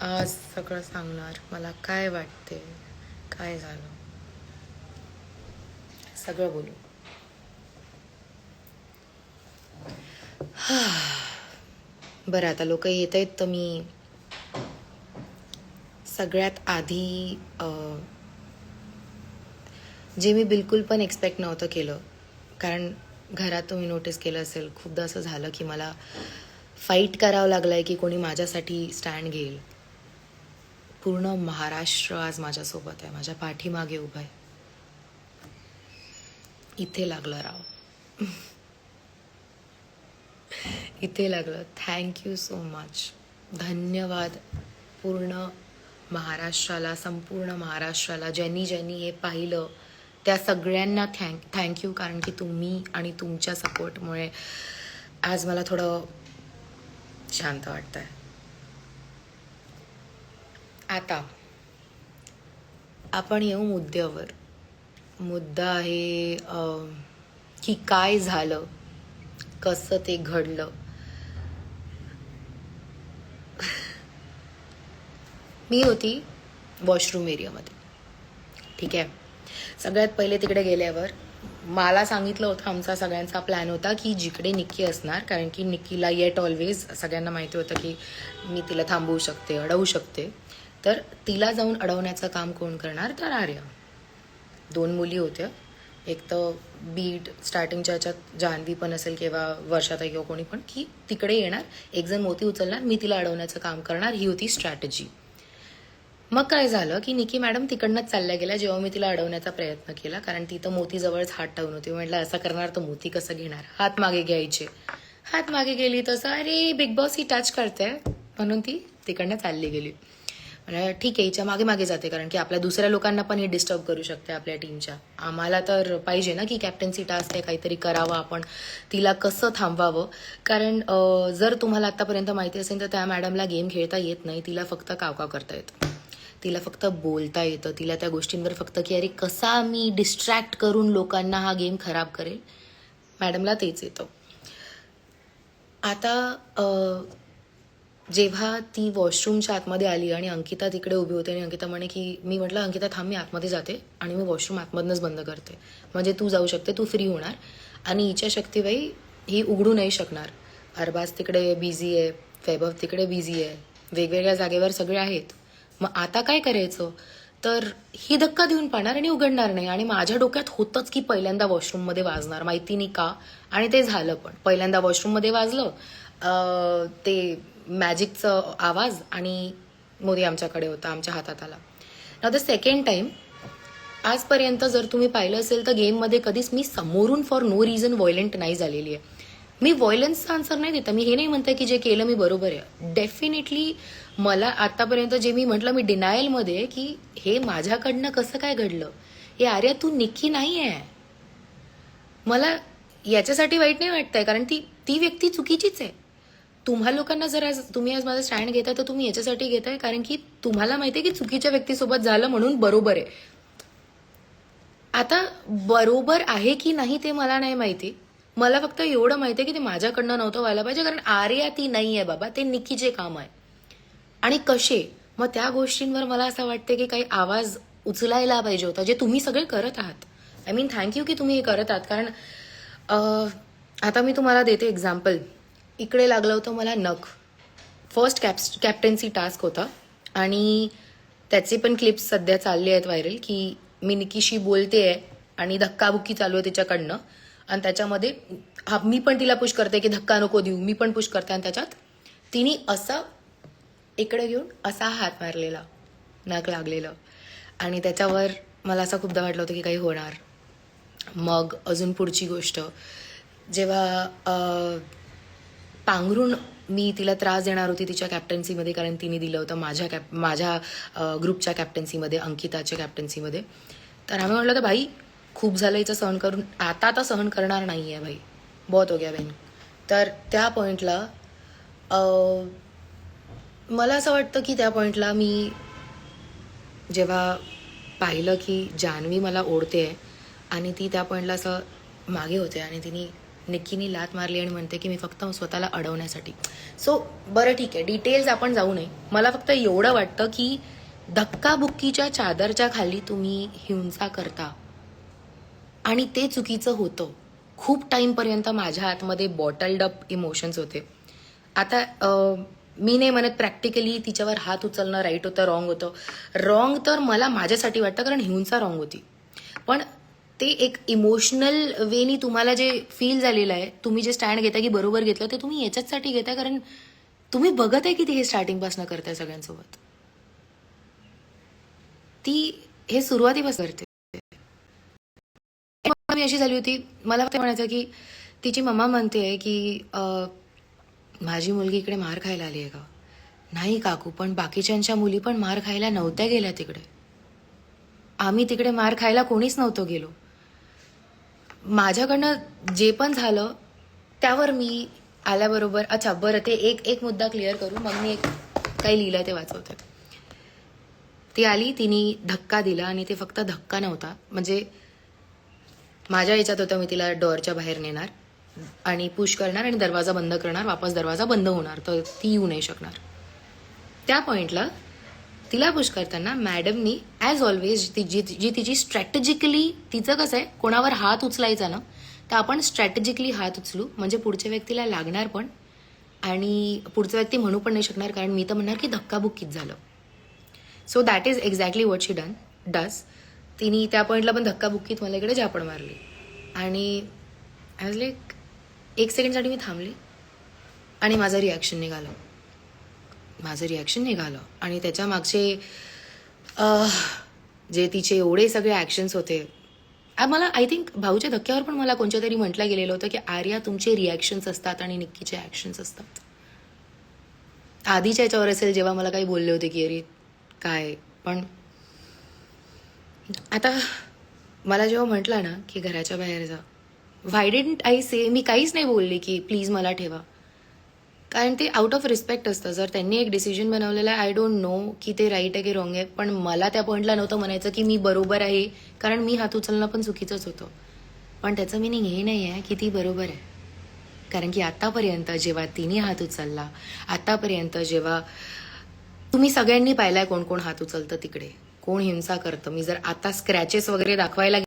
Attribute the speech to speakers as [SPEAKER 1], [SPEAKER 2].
[SPEAKER 1] आज सगळं सांगणार मला काय वाटते, काय झालं, सगळं बोलू. बरं, आता लोक येत आहेत तर मी सगळ्यात आधी जे मी बिलकुल पण एक्सपेक्ट नव्हतं केलं, कारण घरात तुम्ही नोटीस केलं असेल खूपदा असं झालं की मला फाईट करावं लागलं आहे की कोणी माझ्यासाठी स्टँड घेईल. पूर्ण महाराष्ट्र आज माझ्यासोबत आहे, माझ्या पाठीमागे उभं आहे. इथे लागलं राव, इथे लागलं. थँक्यू सो मच, धन्यवाद पूर्ण महाराष्ट्राला, संपूर्ण महाराष्ट्राला, ज्यांनी ज्यांनी हे पाहिलं त्या सगळ्यांना थँक्यू, कारण की तुम्ही आणि तुमच्या सपोर्टमुळे आज मला थोडं शांत वाटतंय. आता आपण येऊ मुद्द्यावर. मुद्दा आहे की काय झालं, कसं ते घडलं. मी होती वॉशरूम एरियामध्ये, ठीक आहे. सगळ्यात पहिले तिकडे गेल्यावर मला सांगितलं होतं, आमचा सगळ्यांचा प्लॅन होता की जिकडे निक्की असणार, कारण की निक्कीला येट ऑलवेज सगळ्यांना माहिती होतं की मी तिला थांबवू शकते, अडवू शकते. तर तिला जाऊन अडवण्याचं काम कोण करणार, तर आर्या. 2 मुली होत्या, एक तर बीट स्टार्टिंगच्या ह्याच्यात जान्हवी पण असेल किंवा वर्षाताई किंवा कोणी पण, की तिकडे येणार, एक जण मोती उचलणार, मी तिला अडवण्याचं काम करणार, ही होती स्ट्रॅटेजी. मग काय झालं की निकी मॅडम तिकडनंच चालल्या गेल्या जेव्हा मी तिला अडवण्याचा प्रयत्न केला, कारण ती तर मोतीजवळच हात ठेवून होती. म्हटलं असं करणार तर मोती कसं घेणार, हात मागे घ्यायचे. हात मागे गेली तसं अरे बिग बॉस ही टच करते, म्हणून ती तिकडनं चालली गेली. म्हणजे ठीक आहे, हिच्या मागे मागे जाते, कारण की आपल्या दुसऱ्या लोकांना पण ही डिस्टर्ब करू शकते आपल्या टीमच्या. आम्हाला तर पाहिजे ना की कॅप्टन्सी टास्क आहे, काहीतरी करावं आपण, तिला कसं थांबवावं. कारण जर तुम्हाला आतापर्यंत माहिती असेल तर त्या मॅडमला गेम खेळता येत नाही, तिला फक्त कावकाव करता येतं, तिला फक्त बोलता येतं, तिला त्या गोष्टींवर फक्त की अरे कसा मी डिस्ट्रॅक्ट करून लोकांना हा गेम खराब करेल, मॅडमला तेच येतं. आता जेव्हा ती वॉशरूमच्या आतमध्ये आली आणि अंकिता तिकडे उभी होती आणि अंकिता म्हणे की, मी म्हटलं अंकिता थांब, मी आतमध्ये जाते आणि मी वॉशरूम आतमधनंच बंद करते, म्हणजे तू जाऊ शकते, तू फ्री होणार. आणि हिच्या शक्तीबाई ही उघडू नाही शकणार. अरबाज तिकडे बिझी आहे, वैभव तिकडे बिझी आहे, वेगवेगळ्या जागेवर सगळे आहेत. मग आता काय करायचं, तर ही धक्का देऊन पाहणार आणि उघडणार नाही. आणि माझ्या डोक्यात होतंच की पहिल्यांदा वॉशरूममध्ये वाजणार, माहिती नाही का, आणि ते झालं पण. पहिल्यांदा वॉशरूममध्ये वाजलं ते मॅजिकचं आवाज आणि मोदी आमच्याकडे होता, आमच्या हातात आला. नाव द सेकंड टाइम, आजपर्यंत जर तुम्ही पाहिलं असेल तर गेममध्ये कधीच मी समोरून फॉर नो रिझन व्हायलंट नाही झालेली आहे. मी व्हायलन्सचा आन्सर नाही देता, मी हे नाही म्हणते की जे केलं मी बरोबर आहे. डेफिनेटली मला आतापर्यंत जे मी म्हटलं, मी डिनायलमध्ये की हे माझ्याकडनं कसं काय घडलं. हे आर्या तू निक्की नाही आहे. मला याच्यासाठी वाईट नाही वाटतंय, कारण ती व्यक्ती चुकीचीच आहे. तुम्हा लोकांना जर आज तुम्ही आज माझा स्टँड घेताय तर तुम्ही याच्यासाठी घेताय कारण की तुम्हाला माहिती आहे की चुकीच्या व्यक्तीसोबत झालं म्हणून बरोबर आहे. आता बरोबर आहे की नाही ते मला नाही माहिती, मला फक्त एवढं माहिती आहे की ते माझ्याकडनं नव्हतं व्हायला पाहिजे, कारण आर्या ती नाही आहे बाबा, ते निक्कीचे काम आहे. आणि कसे, मग त्या गोष्टींवर मला असं वाटतं की काही आवाज उचलायला पाहिजे होता, जे तुम्ही सगळे करत आहात. आय मीन थँक्यू की तुम्ही हे करत आहात. कारण आता मी तुम्हाला देते एक्झाम्पल. इकडे लागलं होतं मला नख, फर्स्ट कॅप्टन्सी टास्क होता आणि त्याचे पण क्लिप्स सध्या चालले आहेत व्हायरल, की मी निकीशी बोलते आहे आणि धक्काबुक्की चालू आहे तिच्याकडनं, आणि त्याच्यामध्ये मी पण तिला पुश करते की धक्का नको देऊ, मी पण पुश करते, आणि त्याच्यात तिने असं इकडे घेऊन असा हात मारलेला, नख लागलेलं, आणि त्याच्यावर मला असं खूपदा वाटलं होतं की काही होणार. मग अजून पुढची गोष्ट, जेव्हा पांघरून मी तिला त्रास देणार होती तिच्या कॅप्टन्सीमध्ये, कारण तिने दिलं होतं माझ्या ग्रुपच्या कॅप्टन्सीमध्ये, अंकिताच्या कॅप्टन्सीमध्ये. तर आम्ही म्हटलं तर भाई खूप झालं हिचं सहन करून, आता सहन करणार नाही आहे भाई, बहुत हो गया बहीण. तर त्या पॉईंटला मला असं वाटतं की त्या पॉईंटला मी जेव्हा पाहिलं की जान्हवी मला ओढते आहे आणि ती त्या पॉईंटला असं मागे होते आणि तिने निक्कीनी लात मारली आणि म्हणते की मी फक्त स्वतःला अडवण्यासाठी. सो बरं ठीक आहे, डिटेल्स आपण जाऊ नये. मला फक्त एवढं वाटतं की धक्काबुक्कीच्या चादरच्या खाली तुम्ही हिंसा करता आणि ते चुकीचं होतं. खूप टाईमपर्यंत माझ्या आतमध्ये बॉटल्ड अप इमोशन्स होते. आता मी नाही म्हणत प्रॅक्टिकली तिच्यावर हात उचलणं राईट होतं रॉंग होतं. रॉंग तर मला माझ्यासाठी वाटतं, कारण हिंसा रॉंग होती. पण ते एक इमोशनल वेनी तुम्हाला जे फील झालेलं आहे, तुम्ही जे स्टँड घेता की बरोबर घेतलं, ते तुम्ही याच्याचसाठी घेताय कारण तुम्ही बघत आहे की ती हे स्टार्टिंगपासून करताय सगळ्यांसोबत. ती हे सुरुवातीपासून करते. मी अशी झाली होती, मला फक्त म्हणायचं की तिची मम्मा म्हणते की माझी मुलगी इकडे मार खायला आली आहे का? नाही काकू, पण बाकीच्यांच्या मुली पण मार खायला नव्हत्या गेल्या तिकडे. आम्ही तिकडे मार खायला कोणीच नव्हतो गेलो. माझ्याकडनं जे पण झालं त्यावर मी आल्याबरोबर अच्छा बरं ते एक मुद्दा क्लिअर करू, मग मी एक काही लिहिलंय ते वाचवते. ती आली, तिने धक्का दिला आणि ते फक्त धक्का नव्हता, म्हणजे माझ्या याच्यात होतं मी तिला डोअरच्या बाहेर नेणार आणि पुश करणार आणि दरवाजा बंद करणार, वापस दरवाजा बंद होणार, तर ती येऊ नाही शकणार. त्या पॉइंटला तिला पुश करताना मॅडमनी ॲज ऑलवेज जी तिची स्ट्रॅटेजिकली, तिचं कसं आहे कोणावर हात उचलायचा ना, तर आपण स्ट्रॅटेजिकली हात उचलू म्हणजे पुढच्या व्यक्तीला लागणार पण आणि पुढचा व्यक्ती म्हणू पण नाही शकणार, कारण मी तर म्हणणार की धक्काबुक्कीच झालं. So that is exactly what she does. तिने त्या पॉईंटला पण धक्काबुक्कीत मला इकडे झापड मारली आणि ॲज लाईक 1 सेकंडसाठी मी थांबली आणि माझं रिॲक्शन निघालं आणि त्याच्या मागचे जे तिचे एवढे सगळे ॲक्शन्स होते. मला आय थिंक भाऊच्या धक्क्यावर पण मला कोणत्या तरी म्हटलं गेलेलं होतं की आर्या तुमचे रिॲक्शन्स असतात आणि निक्कीचे ॲक्शन्स असतात. आधीच्या याच्यावर असेल जेव्हा मला काही बोलले होते की अरे काय, पण आता मला जेव्हा म्हटलं ना की घराच्या बाहेर जा, व्हाय डिडंट आय से, मी काहीच नाही बोलले की प्लीज मला ठेवा, कारण ते आउट ऑफ रिस्पेक्ट असतं. जर त्यांनी एक डिसिजन बनवलेलं आहे, आय डोंट नो की ते राईट आहे की रॉंग आहे, पण मला त्या पॉईंटला नव्हतं म्हणायचं की मी बरोबर आहे, कारण मी हात उचलणं पण चुकीचंच होतं. पण त्याचं मिनिंग हे नाही आहे की ती बरोबर आहे, कारण की आतापर्यंत जेव्हा तिने हात उचलला, आतापर्यंत जेव्हा तुम्ही सगळ्यांनी पाहिलाय कोण कोण हात उचलतं तिकडे, कोण हिंसा करतं. मी जर आता स्क्रॅचेस वगैरे दाखवायला